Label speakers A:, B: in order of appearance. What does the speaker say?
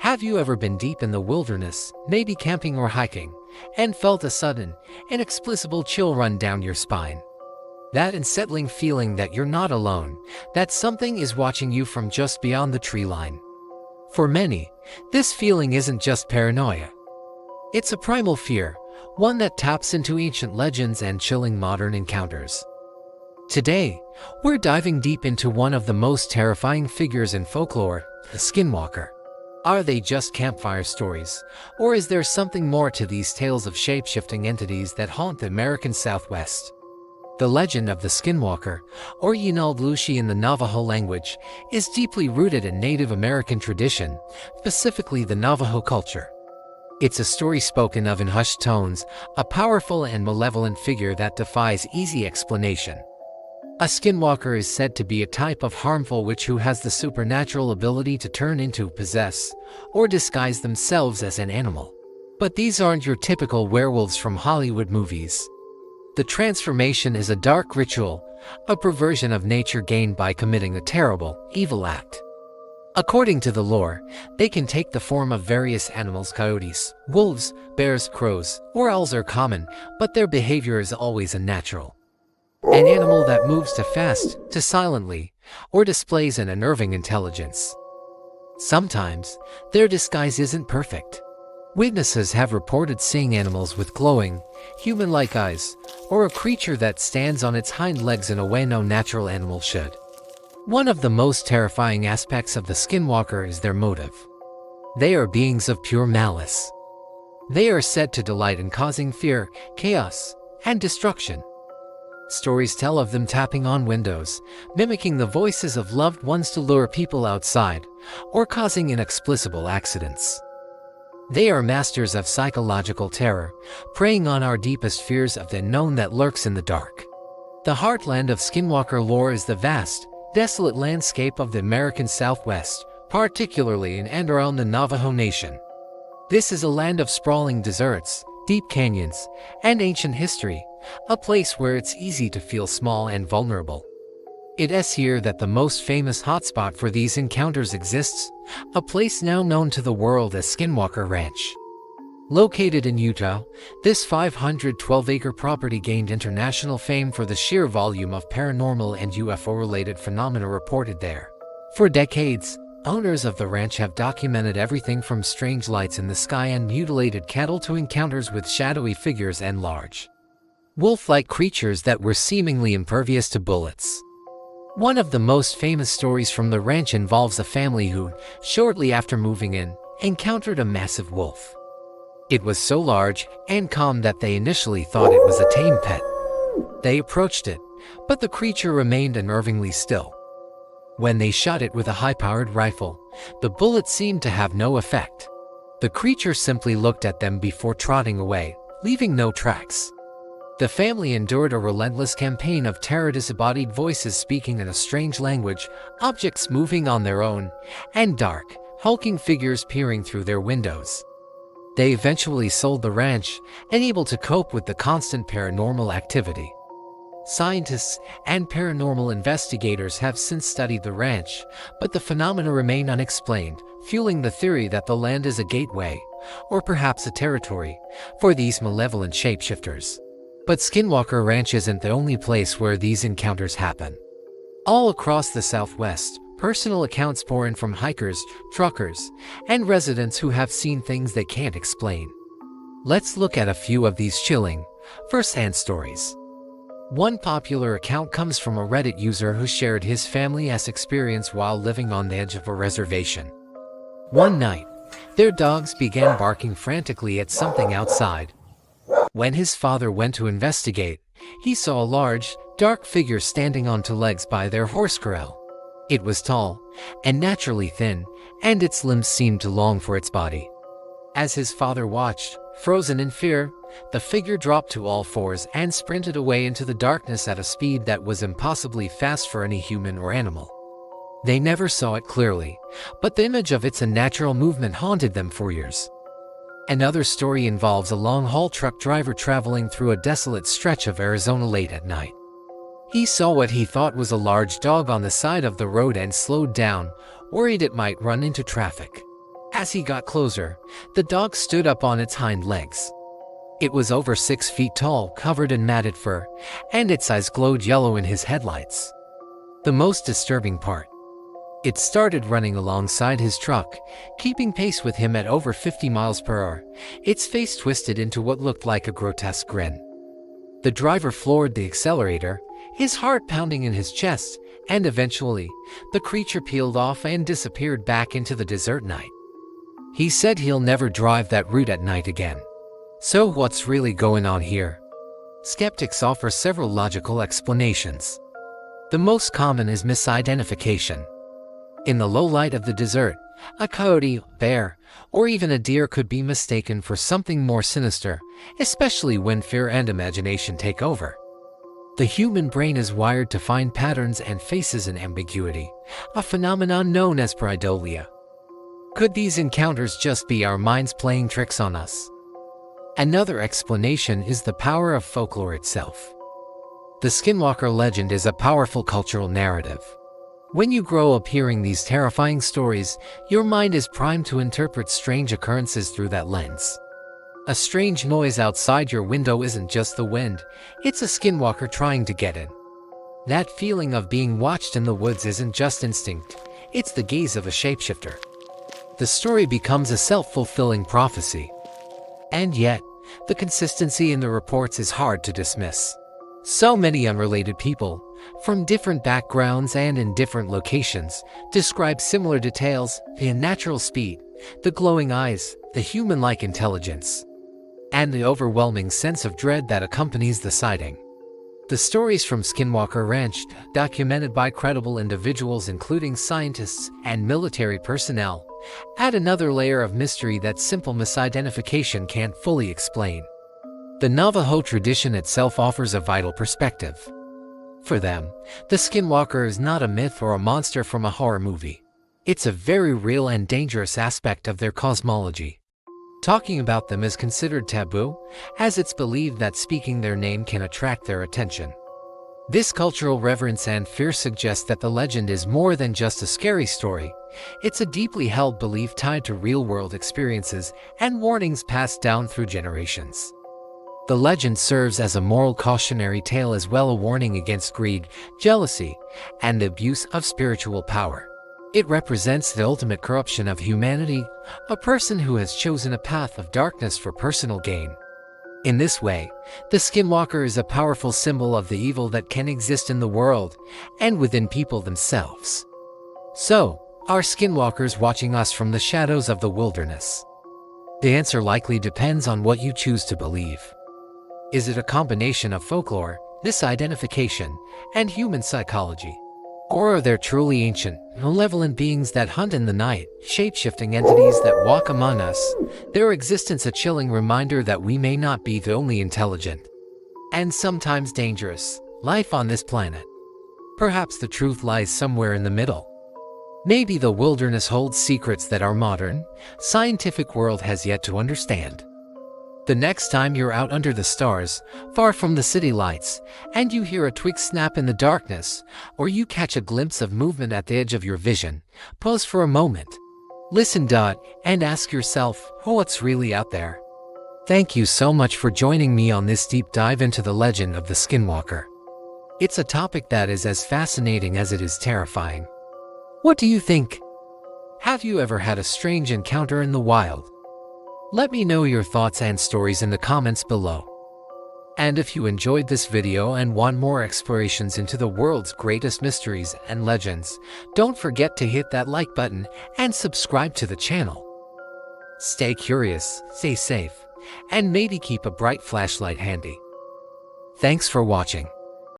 A: Have you ever been deep in the wilderness, maybe camping or hiking, and felt a sudden, inexplicable chill run down your spine? That unsettling feeling that you're not alone, that something is watching you from just beyond the tree line. For many, this feeling isn't just paranoia. It's a primal fear, one that taps into ancient legends and chilling modern encounters. Today, we're diving deep into one of the most terrifying figures in folklore, the Skinwalker. Are they just campfire stories, or is there something more to these tales of shape-shifting entities that haunt the American Southwest? The legend of the Skinwalker, or Yinaldlushi in the Navajo language, is deeply rooted in Native American tradition, specifically the Navajo culture. It's a story spoken of in hushed tones, a powerful and malevolent figure that defies easy explanation. A skinwalker is said to be a type of harmful witch who has the supernatural ability to turn into, possess, or disguise themselves as an animal. But these aren't your typical werewolves from Hollywood movies. The transformation is a dark ritual, a perversion of nature gained by committing a terrible, evil act. According to the lore, they can take the form of various animals. Coyotes, wolves, bears, crows, or owls are common, but their behavior is always unnatural. An animal that moves too fast, too silently, or displays an unnerving intelligence. Sometimes, their disguise isn't perfect. Witnesses have reported seeing animals with glowing, human-like eyes, or a creature that stands on its hind legs in a way no natural animal should. One of the most terrifying aspects of the Skinwalker is their motive. They are beings of pure malice. They are said to delight in causing fear, chaos, and destruction. Stories tell of them tapping on windows, mimicking the voices of loved ones to lure people outside, or causing inexplicable accidents. They are masters of psychological terror, preying on our deepest fears of the unknown that lurks in the dark. The heartland of Skinwalker lore is the vast, desolate landscape of the American Southwest, particularly in and around the Navajo Nation. This is a land of sprawling deserts, deep canyons, and ancient history, a place where it's easy to feel small and vulnerable. It is here that the most famous hotspot for these encounters exists, a place now known to the world as Skinwalker Ranch. Located in Utah, this 512-acre property gained international fame for the sheer volume of paranormal and UFO-related phenomena reported there. For decades, owners of the ranch have documented everything from strange lights in the sky and mutilated cattle to encounters with shadowy figures and large, wolf-like creatures that were seemingly impervious to bullets. One of the most famous stories from the ranch involves a family who, shortly after moving in, encountered a massive wolf. It was so large and calm that they initially thought it was a tame pet. They approached it, but the creature remained unnervingly still. When they shot it with a high-powered rifle, the bullet seemed to have no effect. The creature simply looked at them before trotting away, leaving no tracks. The family endured a relentless campaign of terror, disembodied voices speaking in a strange language, objects moving on their own, and dark, hulking figures peering through their windows. They eventually sold the ranch, unable to cope with the constant paranormal activity. Scientists and paranormal investigators have since studied the ranch, but the phenomena remain unexplained, fueling the theory that the land is a gateway, or perhaps a territory, for these malevolent shapeshifters. But Skinwalker Ranch isn't the only place where these encounters happen. All across the Southwest, personal accounts pour in from hikers, truckers, and residents who have seen things they can't explain. Let's look at a few of these chilling, first-hand stories. One popular account comes from a Reddit user who shared his family's experience while living on the edge of a reservation. One night, their dogs began barking frantically at something outside. When his father went to investigate, he saw a large, dark figure standing on two legs by their horse corral. It was tall, and naturally thin, and its limbs seemed too long for its body. As his father watched, frozen in fear, the figure dropped to all fours and sprinted away into the darkness at a speed that was impossibly fast for any human or animal. They never saw it clearly, but the image of its unnatural movement haunted them for years. Another story involves a long-haul truck driver traveling through a desolate stretch of Arizona late at night. He saw what he thought was a large dog on the side of the road and slowed down, worried it might run into traffic. As he got closer, the dog stood up on its hind legs. It was over 6 feet tall, covered in matted fur, and its eyes glowed yellow in his headlights. The most disturbing part: it started running alongside his truck, keeping pace with him at over 50 miles per hour, its face twisted into what looked like a grotesque grin. The driver floored the accelerator, his heart pounding in his chest, and eventually, the creature peeled off and disappeared back into the desert night. He said he'll never drive that route at night again. So what's really going on here? Skeptics offer several logical explanations. The most common is misidentification. In the low light of the desert, a coyote, bear, or even a deer could be mistaken for something more sinister, especially when fear and imagination take over. The human brain is wired to find patterns and faces in ambiguity, a phenomenon known as pareidolia. Could these encounters just be our minds playing tricks on us? Another explanation is the power of folklore itself. The Skinwalker legend is a powerful cultural narrative. When you grow up hearing these terrifying stories, your mind is primed to interpret strange occurrences through that lens. A strange noise outside your window isn't just the wind, it's a skinwalker trying to get in. That feeling of being watched in the woods isn't just instinct, it's the gaze of a shapeshifter. The story becomes a self-fulfilling prophecy. And yet, the consistency in the reports is hard to dismiss. So many unrelated people, from different backgrounds and in different locations, describe similar details: the unnatural speed, the glowing eyes, the human-like intelligence, and the overwhelming sense of dread that accompanies the sighting. The stories from Skinwalker Ranch, documented by credible individuals including scientists and military personnel, add another layer of mystery that simple misidentification can't fully explain. The Navajo tradition itself offers a vital perspective. For them, the Skinwalker is not a myth or a monster from a horror movie. It's a very real and dangerous aspect of their cosmology. Talking about them is considered taboo, as it's believed that speaking their name can attract their attention. This cultural reverence and fear suggest that the legend is more than just a scary story. It's a deeply held belief tied to real-world experiences and warnings passed down through generations. The legend serves as a moral cautionary tale as well, a warning against greed, jealousy, and the abuse of spiritual power. It represents the ultimate corruption of humanity, a person who has chosen a path of darkness for personal gain. In this way, the Skinwalker is a powerful symbol of the evil that can exist in the world and within people themselves. So, are Skinwalkers watching us from the shadows of the wilderness? The answer likely depends on what you choose to believe. Is it a combination of folklore, misidentification, and human psychology? Or are there truly ancient, malevolent beings that hunt in the night, shape-shifting entities that walk among us, their existence a chilling reminder that we may not be the only intelligent, and sometimes dangerous, life on this planet? Perhaps the truth lies somewhere in the middle. Maybe the wilderness holds secrets that our modern, scientific world has yet to understand. The next time you're out under the stars, far from the city lights, and you hear a twig snap in the darkness, or you catch a glimpse of movement at the edge of your vision, pause for a moment. Listen, and ask yourself, what's really out there? Thank you so much for joining me on this deep dive into the legend of the Skinwalker. It's a topic that is as fascinating as it is terrifying. What do you think? Have you ever had a strange encounter in the wild? Let me know your thoughts and stories in the comments below. And if you enjoyed this video and want more explorations into the world's greatest mysteries and legends, don't forget to hit that like button and subscribe to the channel. Stay curious, stay safe, and maybe keep a bright flashlight handy. Thanks for watching.